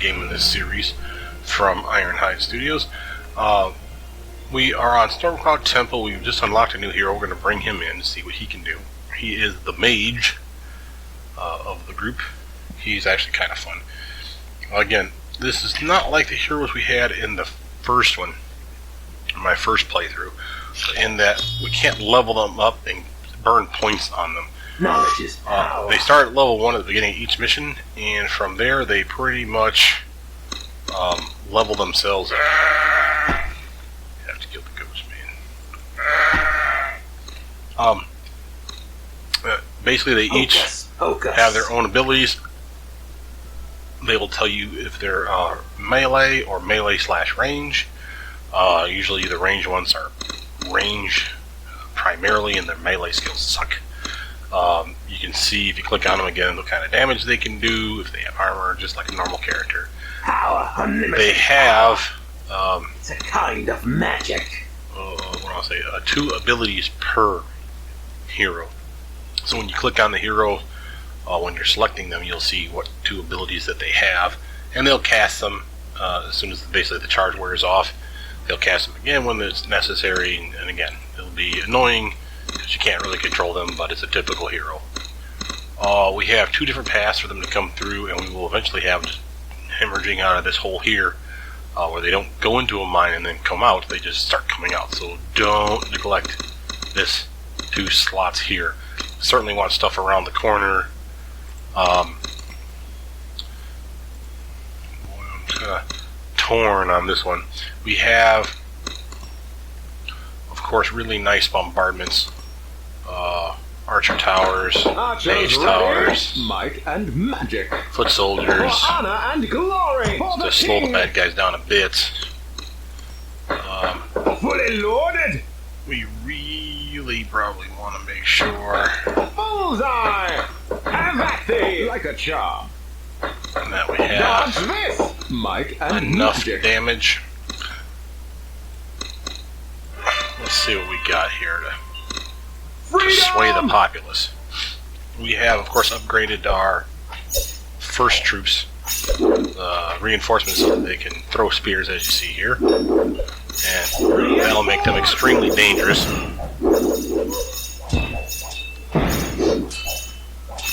game in this series from Ironhide Studios. We are on Stormcloud Temple. We've just unlocked a new hero. We're going to bring him in to see what he can do. He is the mage of the group. He's actually kind of fun. Again, this is not like the heroes we had in the first one, my first playthrough, in that we can't level them up and burn points on them. Knowledge is power. They start at level 1 at the beginning of each mission, and from there they pretty much level themselves up. You have to kill the ghost, man. Basically, they each have their own abilities. They will tell you if they're melee or melee/range. Usually the range ones are range primarily, and their melee skills suck. You can see if you click on them again what kind of damage they can do, if they have armor, just like a normal character. Power unlimited. They have it's a kind of magic. what do I say? 2 abilities per hero. So when you click on the hero, when you're selecting them, you'll see what 2 abilities that they have, and they'll cast them as soon as basically the charge wears off. They'll cast them again when it's necessary, and again, it'll be annoying because you can't really control them, but it's a typical hero. We have 2 different paths for them to come through, and we will eventually have just hemorrhaging out of this hole here, where they don't go into a mine and then come out, they just start coming out. So don't neglect this 2 slots here. Certainly want stuff around the corner. I'm kind of torn on this one. We have, of course, really nice bombardments. Archer towers, mage towers, might and magic, foot soldiers, honor and glory, to slow the bad guys down a bit. Fully loaded. We really probably want to make sure Bullseye. Have at thee like a charm. that we Dodge have this. Might and enough magic. damage. Let's see what we got here to sway the populace. We have, of course, upgraded our first troops reinforcements so that they can throw spears, as you see here, and that'll make them extremely dangerous.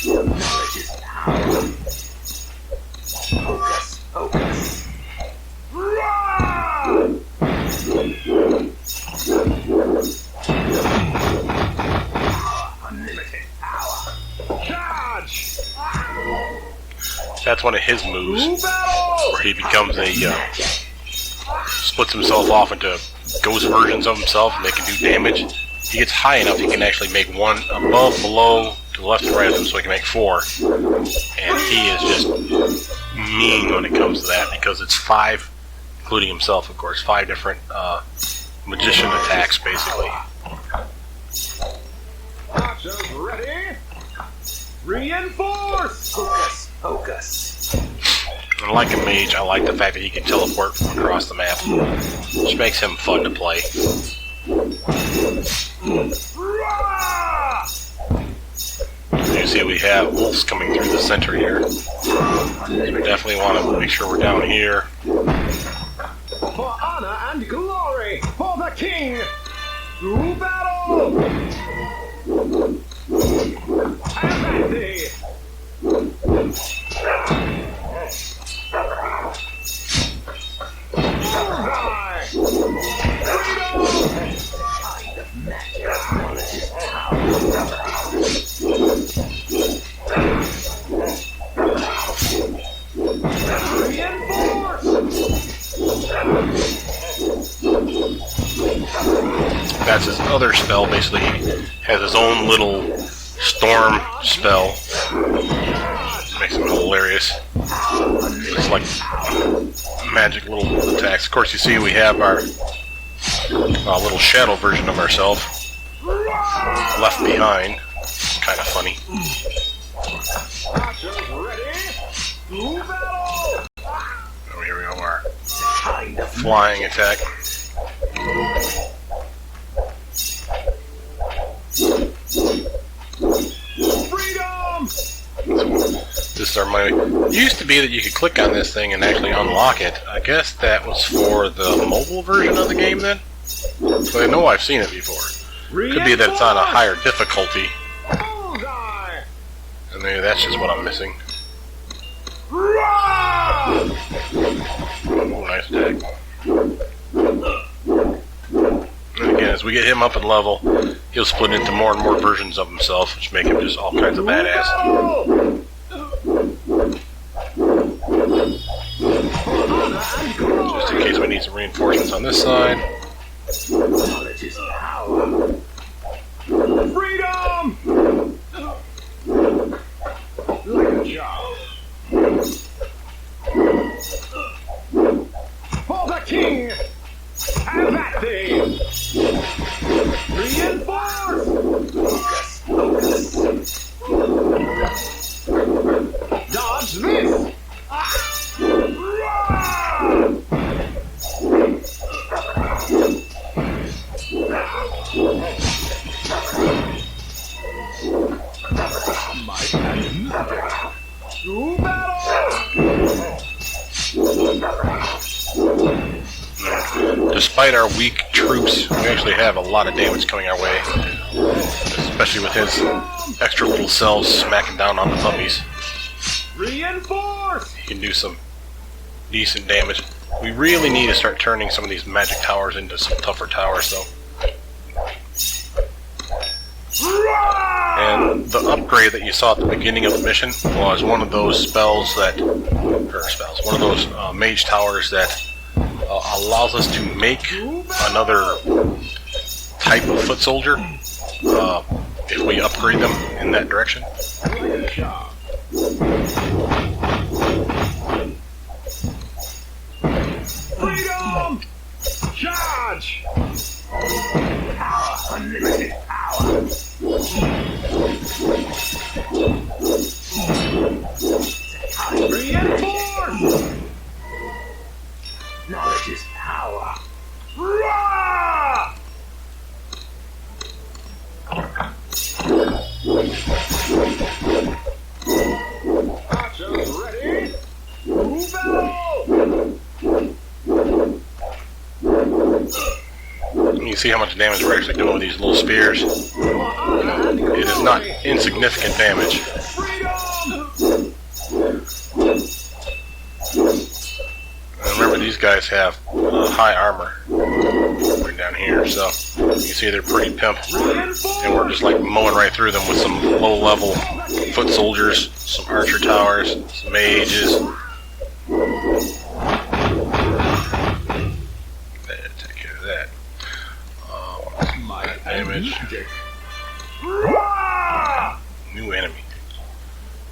Knowledge is power. Focus, focus. Unlimited power. Charge. That's one of his moves, Battle. where he becomes Magic. splits himself off into ghost versions of himself, and they can do damage. He gets high enough, he can actually make 1 above, below, to the left and right of him, so he can make 4. And he is just mean when it comes to that, because it's 5, including himself, of course, 5 different magician attacks, basically. Archers ready. Reinforce. Focus, focus. And like a mage, I like the fact that he can teleport from across the map, which makes him fun to play. As you see, we have wolves coming through the center here. So we definitely want to make sure we're down here. For honor and glory. For the king. To battle. Have at thee. Bullseye. Freedom. Kind of magic. Knowledge is power. That's his other spell. Basically, he has his own little storm spell. Makes him hilarious. It's like magic little attacks. Of course, you see we have our little shadow version of ourselves left behind. Kind of funny. Oh, here we go. Our Kind of flying attack. Freedom! This increases our money. It used to be that you could click on this thing and actually unlock it. I guess that was for the mobile version of the game then? So I know I've seen it before. Could be that it's on a higher difficulty. And maybe that's just what I'm missing. Oh, nice attack. And again, as we get him up in level, he'll split into more and more versions of himself, which make him just all kinds of badass. Just in case we need some reinforcements on this side. Knowledge is power. Freedom! Like a job. For the king! Have at thee! Reinforce! Dodge this! Might and magic. To battle! Despite our weak troops, we actually have a lot of damage coming our way. Especially with his extra little cells smacking down on the puppies. Reinforce! He can do some decent damage. We really need to start turning some of these magic towers into some tougher towers, though. And the upgrade that you saw at the beginning of the mission was one of those one of those mage towers that allows us to make another type of foot soldier if we upgrade them in that direction. Freedom! Charge! Power, unlimited power. Reinforce! Knowledge is power. Rah! Archers ready? Move out! You see how much damage we're actually doing with these little spears. It is not insignificant damage. Freedom! And remember, these guys have high armor right down here, so you can see they're pretty pimp. And we're just like mowing right through them with some low-level foot soldiers, some archer towers, some mages. Take care of that. Damage. New enemy.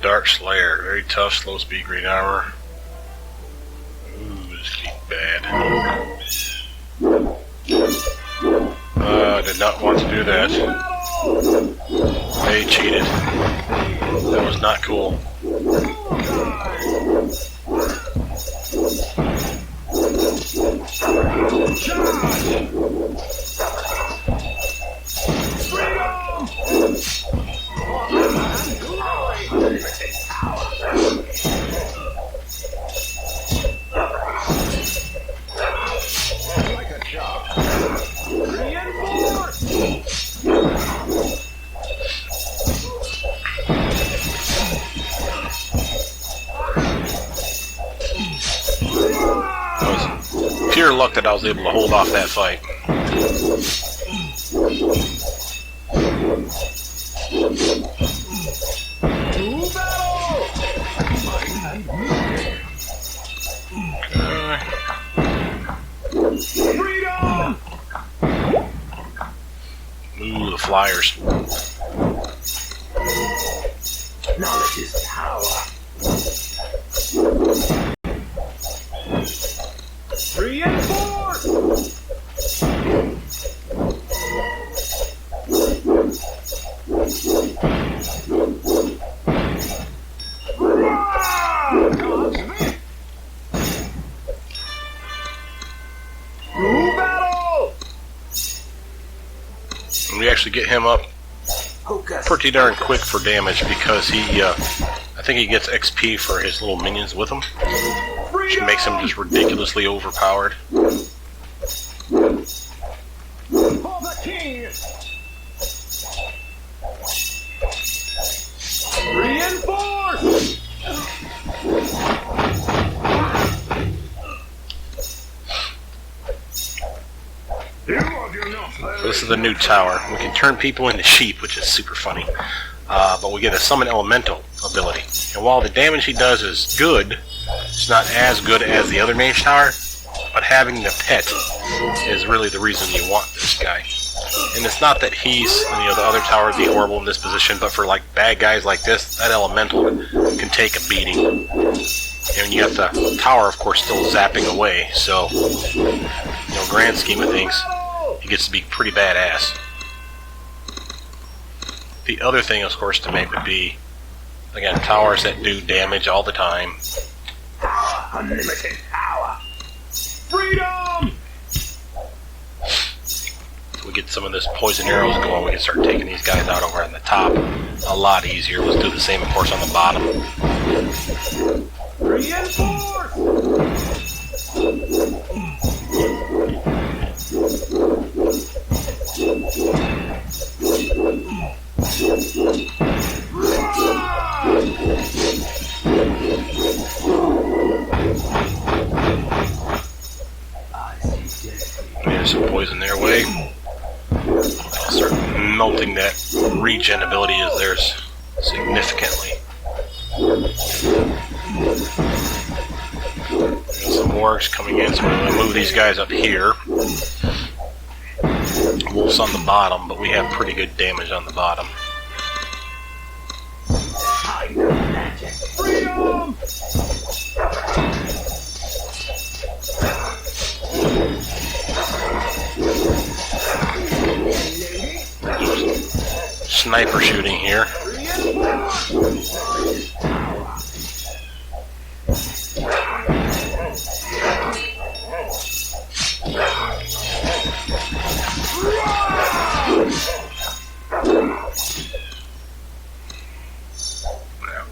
Dark Slayer. Very tough, slow speed, great armor. Ooh, this is bad. I did not want to do that. They cheated. That was not cool. Pure luck that I was able to hold off that fight. Freedom! Ooh, the flyers. Knowledge is power. Reinforce! And we actually get him up Hocus. pretty darn quick for damage because he, I think think he gets XP for his little minions with him, which makes him just ridiculously overpowered. For the king! Reinforce! So this is the new tower. We can turn people into sheep, which is super funny. But we get a summon elemental ability. And while the damage he does is good, it's not as good as the other mage tower, but having the pet is really the reason you want this guy. And it's not that he's, the other tower would be horrible in this position, but for like bad guys like this, that elemental can take a beating. And you got the tower, of course, still zapping away, so, grand scheme of things, he gets to be pretty badass. The other thing, of course, to make would be, again, towers that do damage all the time. Power. Unlimited power. Freedom! So we get some of this poison arrows going, we can start taking these guys out over on the top a lot easier. Let's do the same, of course, on the bottom. Reinforce! There's some poison their way. I'll start melting that regen ability of theirs significantly. There's some wargs coming in, so we're going to move these guys up here. Wolves on the bottom, but we have pretty good damage on the bottom. Freedom! Sniper shooting here.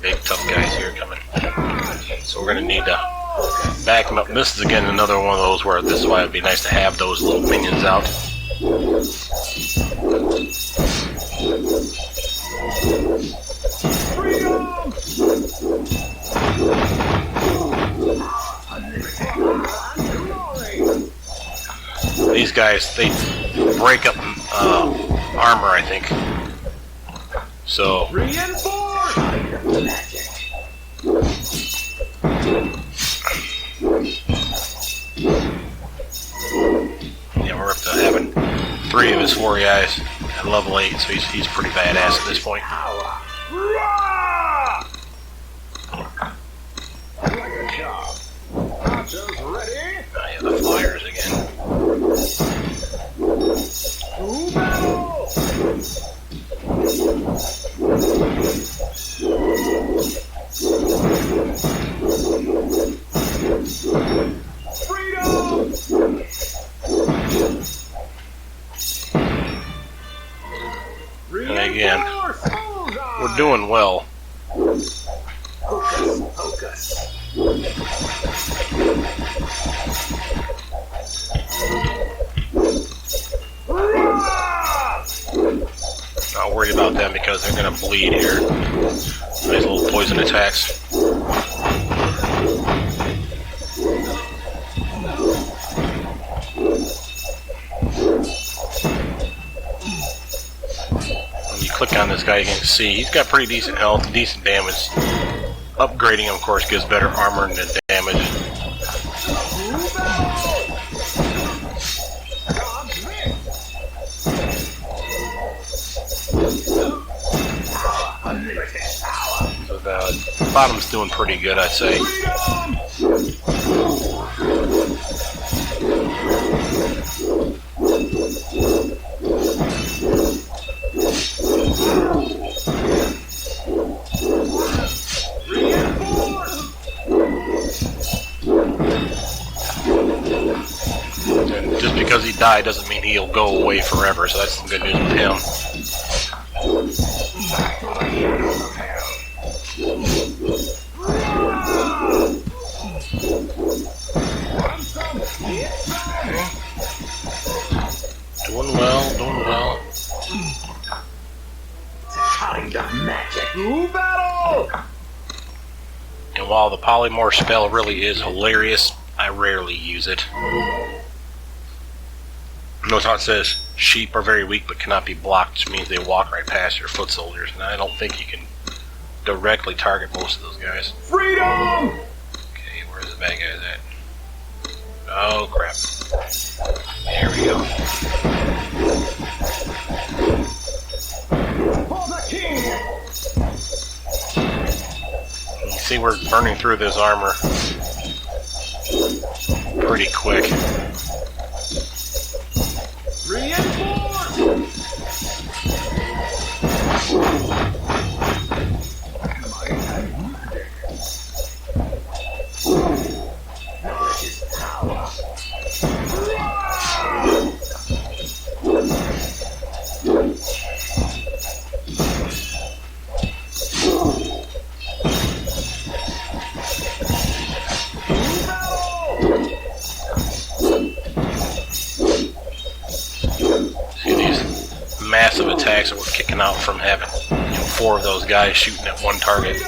Big tough guys here coming. So we're going to need to back them up. This is again another one of those where this is why it'd be nice to have those little minions out. These guys, they break up armor, I think. So yeah, we're up to having 3 of his 4 guys at level 8, so he's pretty badass at this point. Yeah, the flyers again. And again, we're doing well. Not worried about them because they're going to bleed here. Nice little poison attacks. When you click on this guy, you can see he's got pretty decent health, decent damage. Upgrading him, of course, gives better armor and damage. So the bottom's doing pretty good, I'd say. And just because he died doesn't mean he'll go away forever, so that's some good news with him. while the polymorph spell really is hilarious, I rarely use it. Notice how it says sheep are very weak but cannot be blocked, which means they walk right past your foot soldiers, and I don't think you can directly target most of those guys. Freedom! Okay, where's the bad guys at? Oh crap. There we go. For the king! You see we're burning through this armor pretty quick. Reinforce! See these massive attacks that we're kicking out from having 4 of those guys shooting at one target.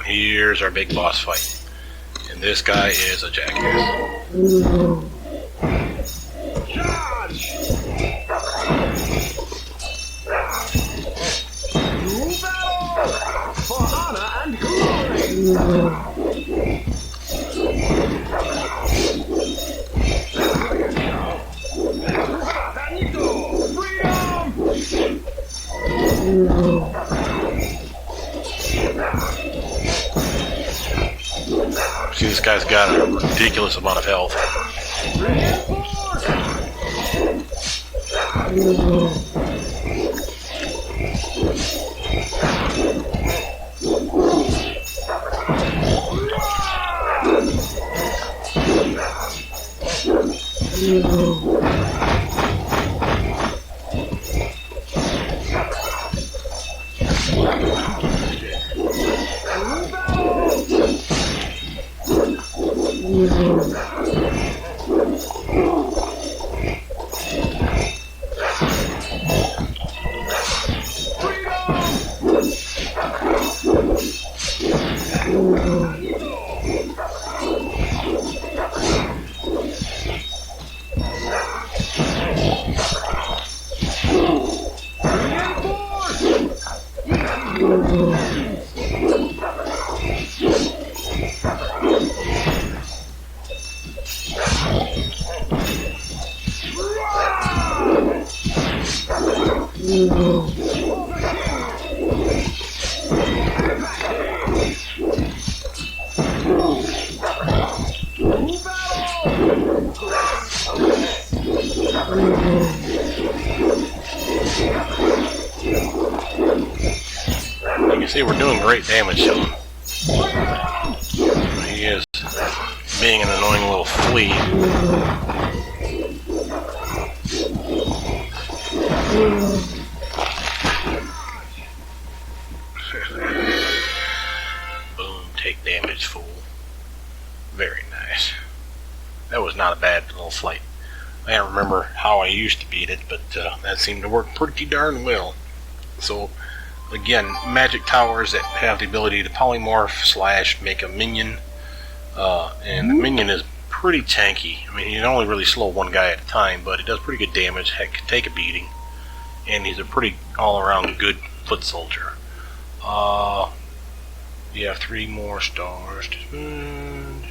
Here's our big boss fight. And this guy is a jackass. Charge! To battle! For honor and glory! See, this guy's got a ridiculous amount of health. You can see we're doing great damage to him. He is being an annoying little flea. Boom, take damage, fool. Very nice. That was not a bad little fight. I don't remember how I used to beat it, but that seemed to work pretty darn well. So, again, magic towers that have the ability to polymorph / make a minion, and the minion is pretty tanky. I mean, you can only really slow one guy at a time, but it does pretty good damage. Heck, can take a beating, and he's a pretty all-around good foot soldier. You have 3 more stars to spend.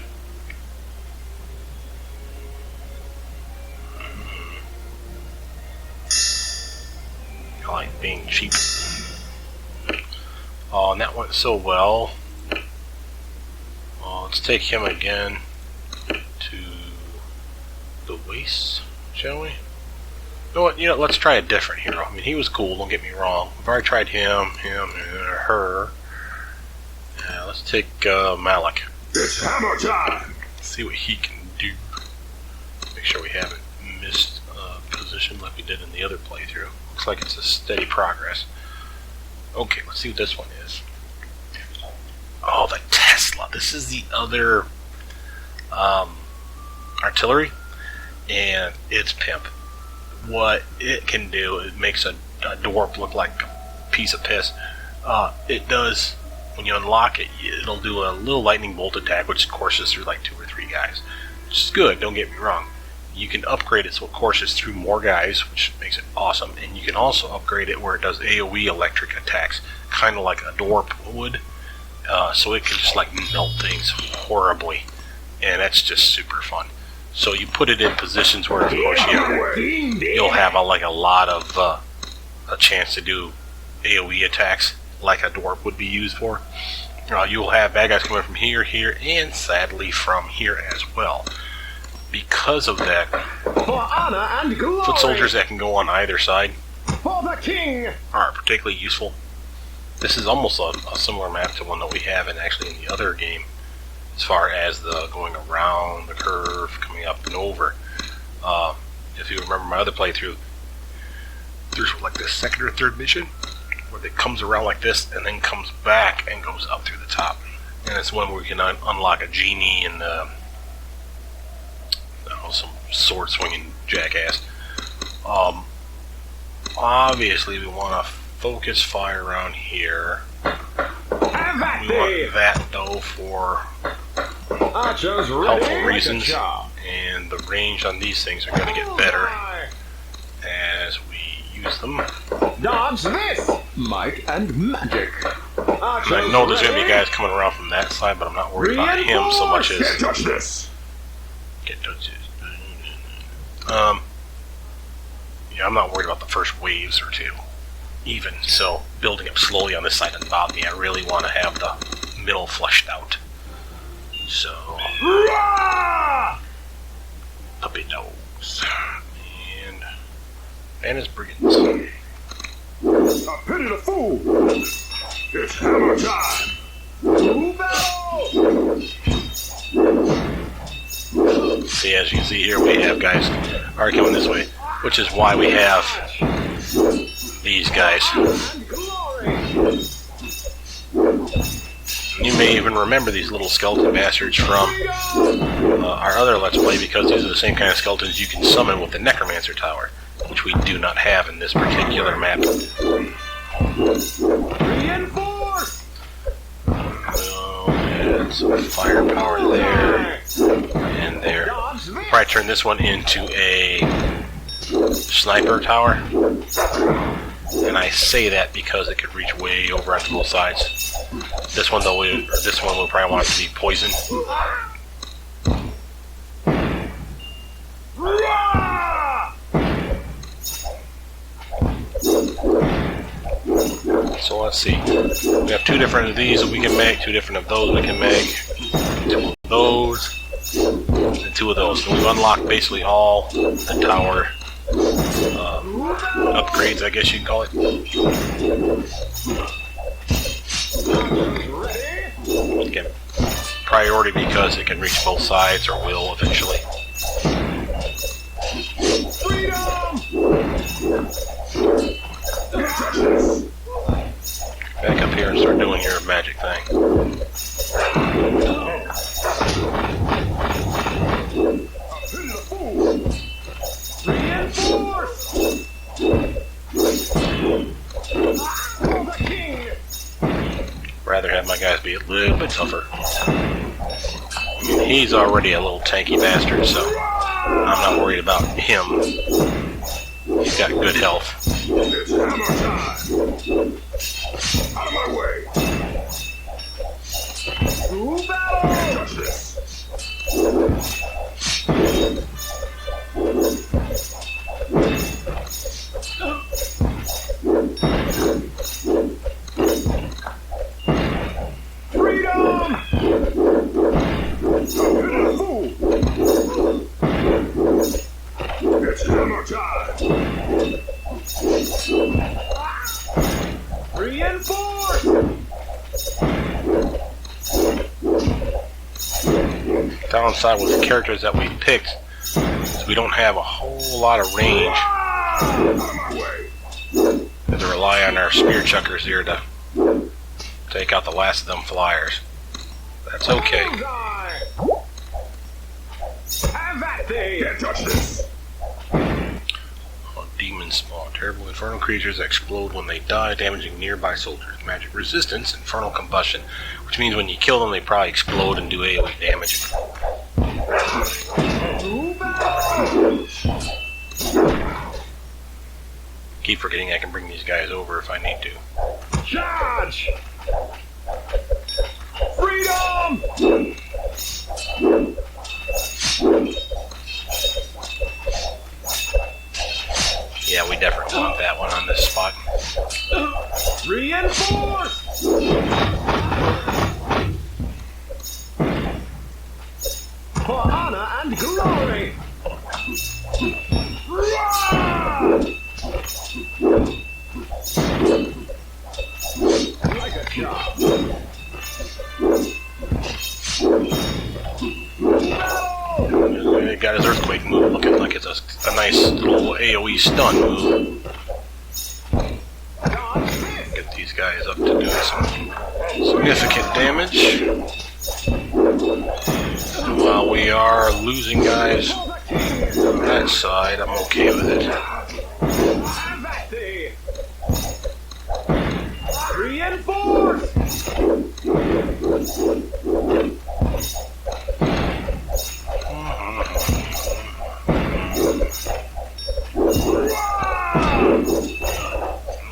I like being cheap. Oh, and that went so well. Let's take him again to the waste, shall we? Let's try a different hero. I mean, he was cool, don't get me wrong. I've already tried him, her. Let's take Malik. It's hammer time! See what he can do. Make sure we haven't missed position like we did in the other playthrough. Looks like it's a steady progress. Okay, let's see what this one is. Oh, the Tesla. This is the other artillery, and it's pimp. What it can do, it makes a dwarf look like a piece of piss. It does, when you unlock it, it'll do a little lightning bolt attack, which courses through like 2 or 3 guys, which is good, don't get me wrong. You can upgrade it so it courses through more guys, which makes it awesome, and you can also upgrade it where it does AoE electric attacks, kind of like a dwarf would, so it can just like melt things horribly, and that's just super fun. So you put it in positions where, of course, you'll have a lot of a chance to do AoE attacks like a dwarf would be used for. You'll have bad guys coming from here, here, and sadly from here as well. Because of that, For honor and glory. foot soldiers that can go on either side For the king. are particularly useful. This is almost a similar map to one that we have in the other game, as far as the going around the curve, coming up and over. If you remember my other playthrough, there's like the second or third mission where it comes around like this and then comes back and goes up through the top. And it's one where you can unlock a genie and some sword swinging jackass. Obviously, we want to focus fire around here. Have that We day. want that though for Archers ready. helpful Make a reasons, job. and the range on these things are going to get better as we use them. Dodge this. Might and magic. Archers I know there's going to be ready. guys coming around from that side, but I'm not worried about him so much as Can't touch this! get touches. Yeah, I'm not worried about the first waves or two. Even so, building up slowly on this side doesn't bother me. I really want to have the middle flushed out. So, Rah! puppy nose and his brigands. A pity the fool! It's hammer time! To battle. See, as you can see here, we have guys already coming this way, which is why we have these guys. And glory. You may even remember these little skeleton bastards from our other Let's Play, because these are the same kind of skeletons you can summon with the Necromancer Tower, which we do not have in this particular map. Reinforce. And some firepower there and there. Dodge this. Probably turn this one into a sniper tower. And I say that because it could reach way over onto both sides. This one though, this one will probably want it to be poison. Rah! So let's see. We have 2 different of these that we can make, 2 different of those we can make, 2 of those, and 2 of those. And we've unlocked basically all the tower upgrades, I guess you'd call it. Ready. Again, priority because it can reach both sides, or will eventually. Freedom. Back up here and start doing your magic thing. Pity the fool! Reinforce. For the king. Rather have my guys be a little bit tougher. I mean, he's already a little tanky bastard, so I'm not worried about him. He's got good health. It's hammer time! Out of my way! To battle. Touch this! Freedom. A pity the fool! It's hammer time! Reinforce. downside with the characters that we picked is we don't have a whole lot of range. Out of my way. We have to rely on our spear chuckers here to take out the last of them flyers. That's okay. Bullseye. Have at thee. Can't touch this. Demon spawn. Terrible infernal creatures that explode when they die, damaging nearby soldiers. Magic resistance, infernal combustion, which means when you kill them, they probably explode and do AoE damage. Keep forgetting I can bring these guys over if I need to. Charge. Freedom. Yeah, we definitely want that one on this spot. Reinforce. For honor and glory. Like a job. He got his earthquake move looking like it's a nice little AoE stun move. Get these guys up to doing some significant damage. And while we are losing guys on that side, I'm okay with it. Have at thee. Reinforce.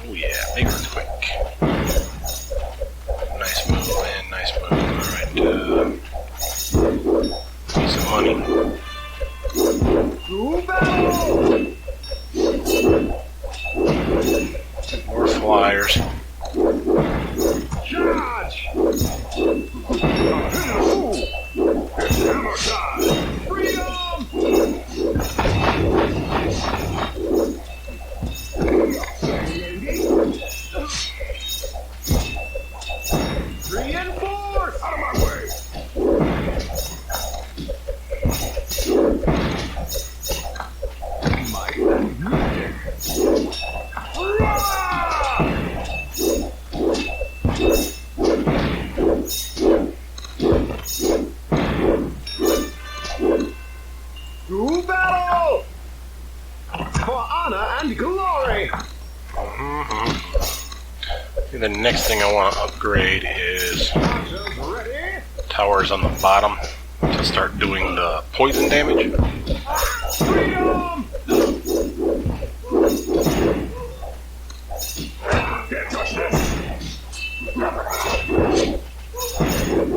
Oh yeah, big earthquake. Nice move, man, nice move. Alright, need some money. To battle. More flyers. Charge. It's hammer time. Freedom. Reinforce. Out of my way. Might and magic. To battle. For honor and glory. The next thing I want to upgrade is Archers ready. towers on the bottom to start doing the poison damage. Freedom. Can't touch this.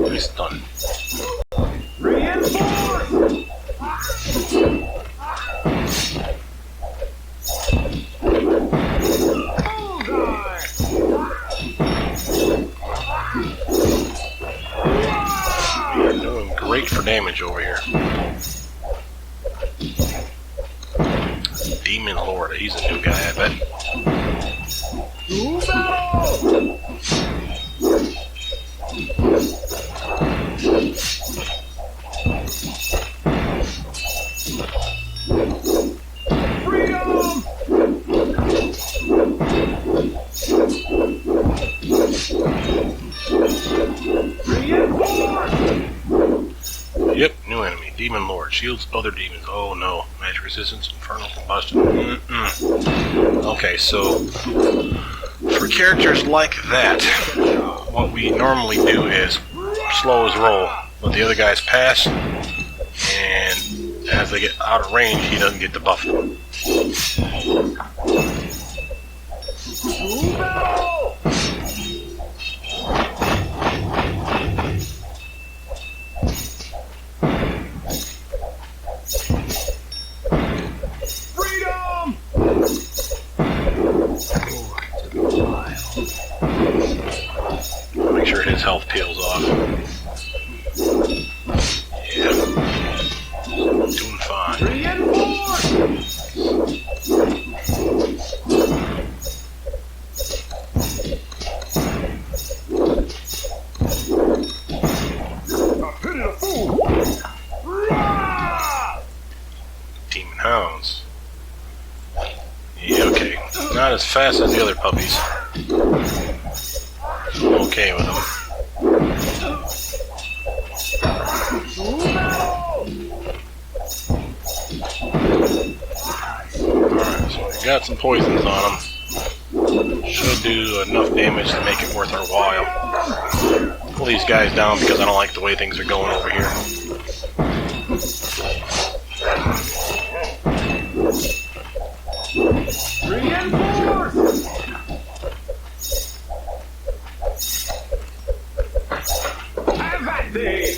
Nice done. Reinforce. We are doing great for damage over here. Demon Lord, he's a new guy, I bet. To battle. Freedom. Reinforce. Yep, new enemy, Demon Lord, shields other demons. Oh no, magic resistance, infernal combustion. Okay, so for characters like that, what we normally do is slow his roll, let the other guys pass, and as they get out of range, he doesn't get debuffed. To battle. Freedom. Make sure his health peels off. Yeah. Doing fine. Reinforce. A pity the fool. pounds. Yeah, okay. Not as fast as the other puppies. I'm okay with them. Alright, so we got some poisons on them. Should do enough damage to make it worth our while. Pull these guys down because I don't like the way things are going over here. Reinforce! Have that thing!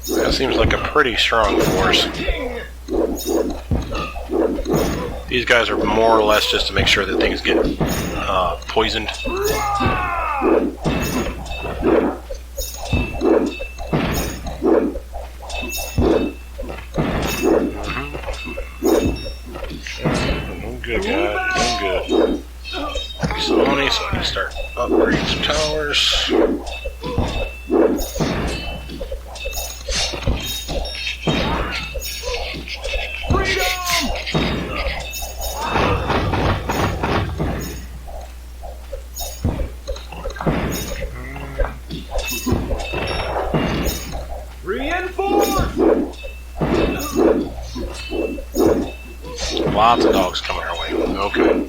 That seems like a pretty strong force. These guys are more or less just to make sure that things get poisoned. Good guy, doing good. Some money so I can start upgrading some towers. Lots of dogs coming our way. Okay.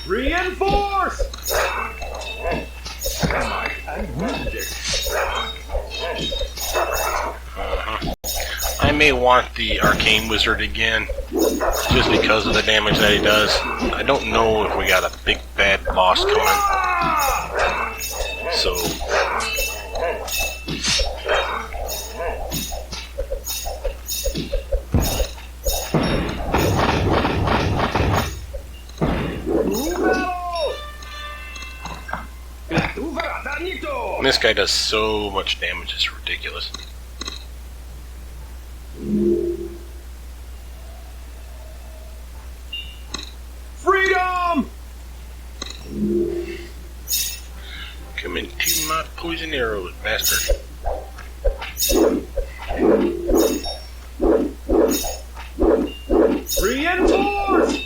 Reinforce! I may want the Arcane Wizard again, just because of the damage that he does. I don't know if we got a big bad boss coming. So... And this guy does so much damage, it's ridiculous. Freedom! Come into my poison arrows, bastard. Reinforce!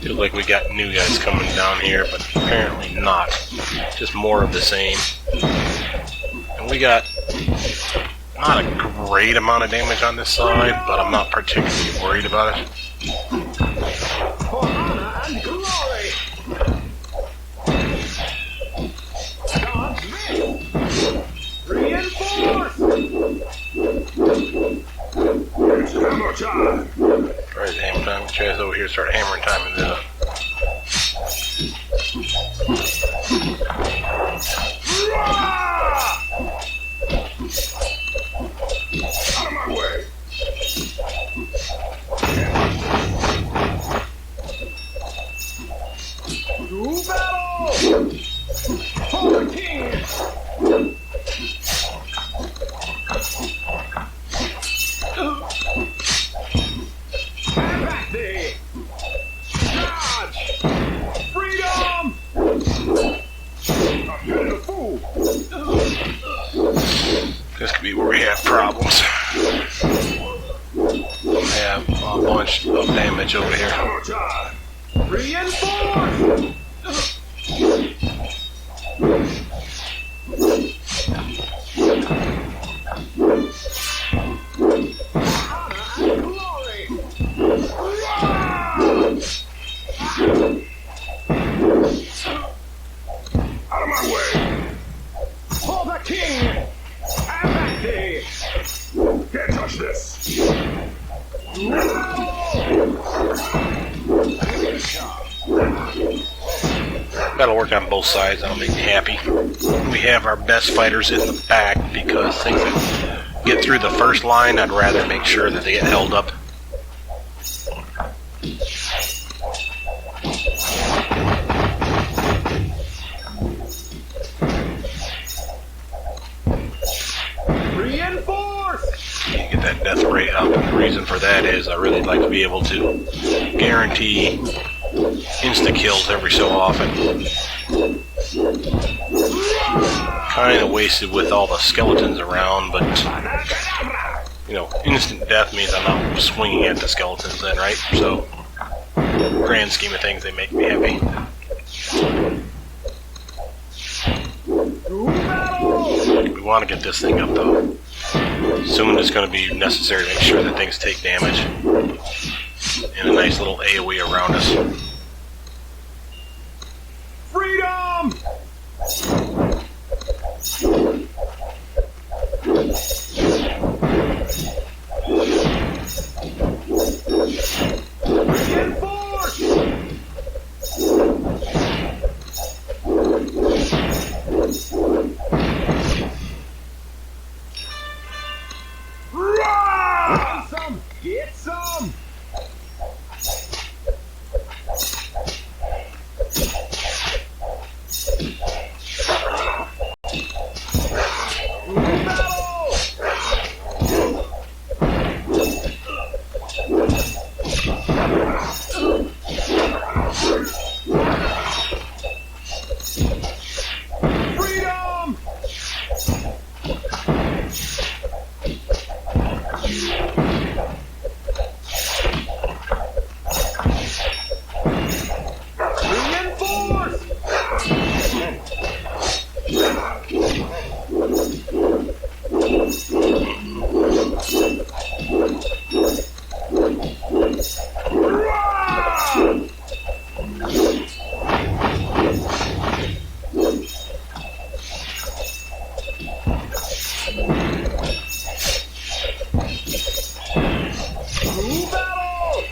Feels like we got new guys coming down here, but apparently not. Just more of the same. And we got not a great amount of damage on this side, but I'm not particularly worried about it. For honor and glory! Dodge this! Reinforce! It's hammer time! Alright, hammer time. Get your ass over here and start hammering time in this. Out of my way! have problems. I have a bunch of damage over here. One more time. Reinforce! Glory! Out of my way. For the king! Have at thee! Can't touch this. That'll work on both sides. That'll make me happy. We have our best fighters in the back because things that get through the first line, I'd rather make sure that they get held up. Reinforce! You get that death rate up, and the reason for that is I really like to be able to guarantee insta-kills every so often. Kind of wasted with all the skeletons around, but, you know, instant death means I'm not swinging at the skeletons then, right? So, grand scheme of things, they make me happy. We want to get this thing up, though. Soon it's going to be necessary to make sure that things take damage. And a nice little AoE around us. Freedom! Reinforce! Get some! Get some! Freedom! Reinforce! Battle!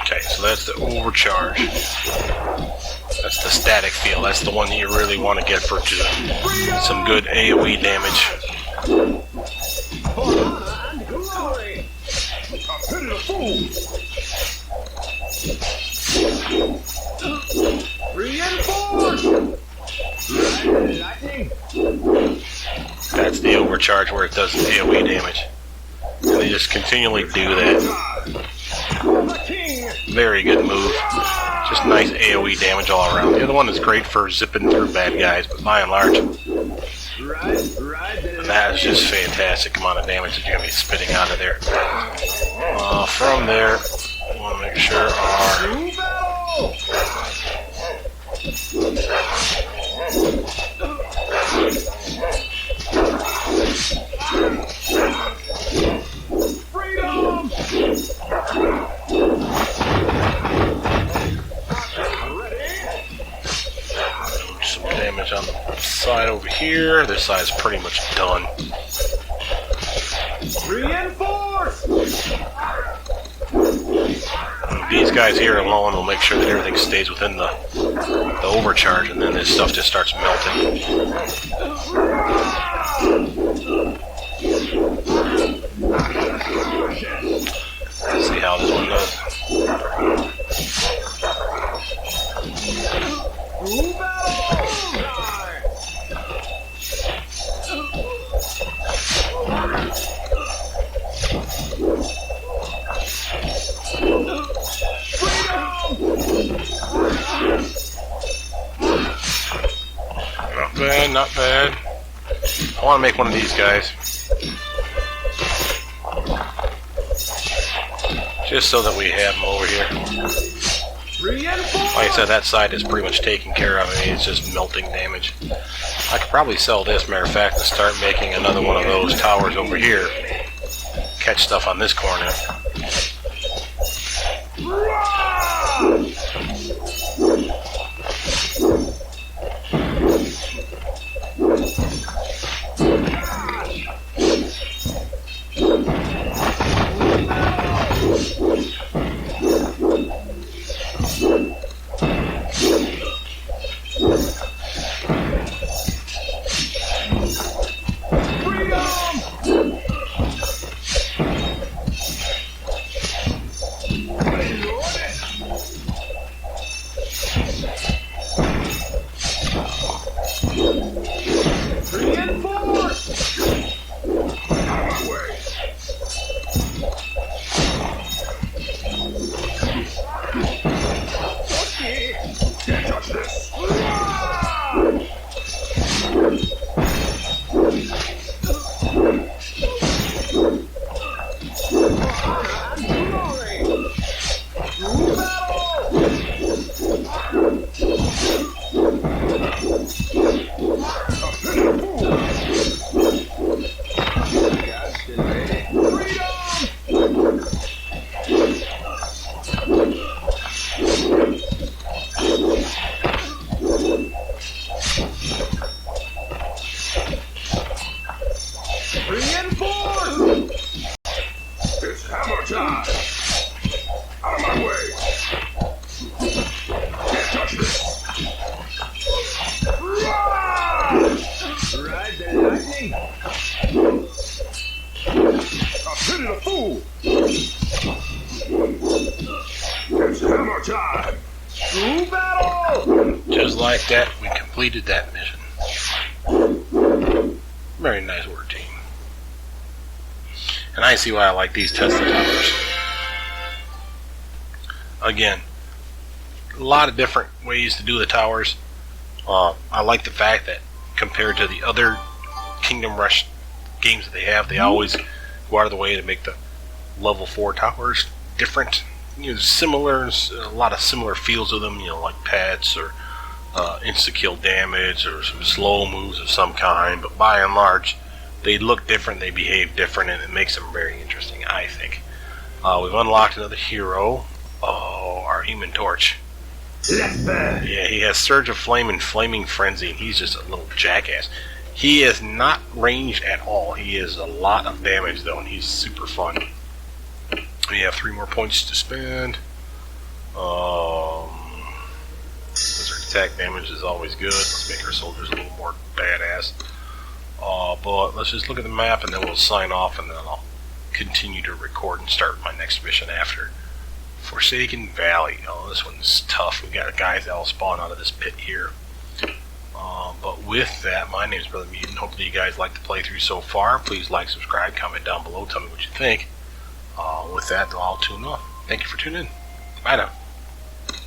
Okay, so that's the overcharge. That's the static feel. That's the one that you really want to get for just some good AoE damage. For honor and glory! A pit of the fool. Reinforce! Lightning! That's the overcharge where it does AoE damage. And they just continually do that. For the king! Very good move. Just nice AoE damage all around. The other one is great for zipping through bad guys, but by and large, that is just fantastic amount of damage that you're going to be spitting out of there. From there, I want to make sure our freedom! some damage on the side over here. This side's pretty much done. Reinforce! These guys here alone will make sure that everything stays within the overcharge, and then this stuff just starts melting. Let's see how this one does. bad, not bad. I want to make one of these guys. Just so that we have them over here. Like I said, that side is pretty much taken care of. I mean, it's just melting damage. I could probably sell this, matter of fact, and start making another one of those towers over here. Catch stuff on this corner. Just like that, we completed that mission. Very nice work, team. And I see why I like these Tesla towers. Again, a lot of different ways to do the towers. I like the fact that compared to the other Kingdom Rush games that they always go out of the way to make the level 4 towers different. You know, similar, a lot of similar feels of them, you know, like pets or insta-kill damage or some slow moves of some kind, but by and large, they look different, they behave different, and it makes them very interesting, I think. We've unlocked another hero. Oh, our Human Torch. Yeah, he has Surge of Flame and Flaming Frenzy, and he's just a little jackass. He is not ranged at all. He is a lot of damage, though, and he's super fun. We have 3 more points to spend. Wizard attack damage is always good. Let's make our soldiers a little more badass. But let's just look at the map, and then we'll sign off, and then I'll continue to record and start my next mission after. Forsaken Valley. Oh, this one's tough. We got guys that'll spawn out of this pit here. But with that, my name is Brothermutant. Hopefully you guys like the playthrough so far. Please like, subscribe, comment down below. Tell me what you think. With that, I'll tune off. Thank you for tuning in. Bye now.